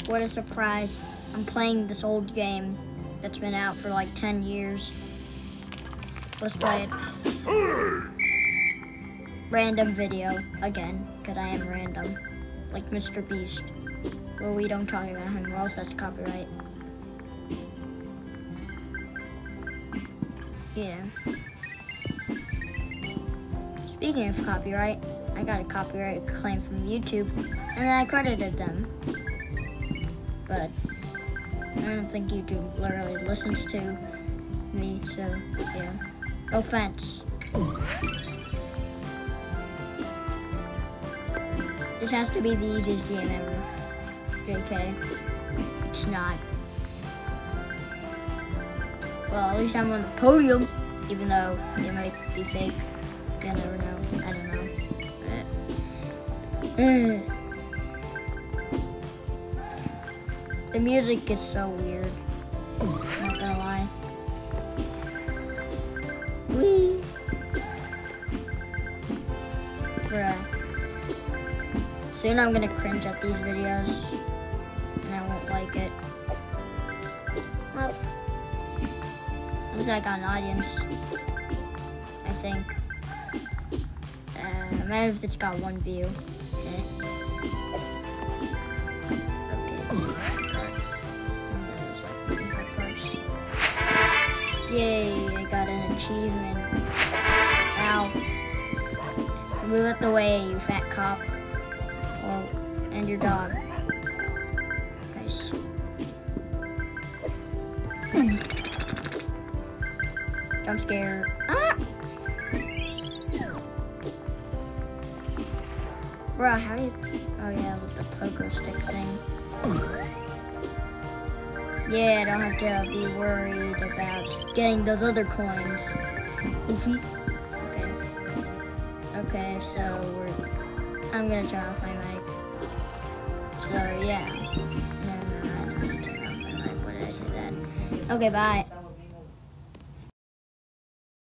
What a surprise. I'm playing this old game that's been out for like 10 years. Let's play it. Random video again, because I am random. Like Mr. Beast. Well, we don't talk about him, or else that's copyright. Yeah. Speaking of copyright, I got a copyright claim from YouTube, and then I credited them. But I don't think YouTube literally listens to me, so yeah. Offense. This has to be the easiest game ever. JK. It's not. Well, at least I'm on the podium, even though they might be fake. You never know. I don't know. The music is so weird. I'm not gonna lie. Whee! Bruh. Soon I'm gonna cringe at these videos, and I won't like it. Well, at least I got an audience, I think. Imagine if it's got one view. Okay, this is my part. And there's like parts. Yay, I got an achievement. Ow. Move out the way, you fat cop. Oh, and your dog. Nice. Jump scare. Ah! Bruh, how do you... Oh yeah, with the pogo stick thing. Yeah, I don't have to be worried about getting those other coins. Oofy. Okay, so I'm gonna turn off my mic. So yeah. No, I don't need to turn off my mic. What did I say that? Okay, bye.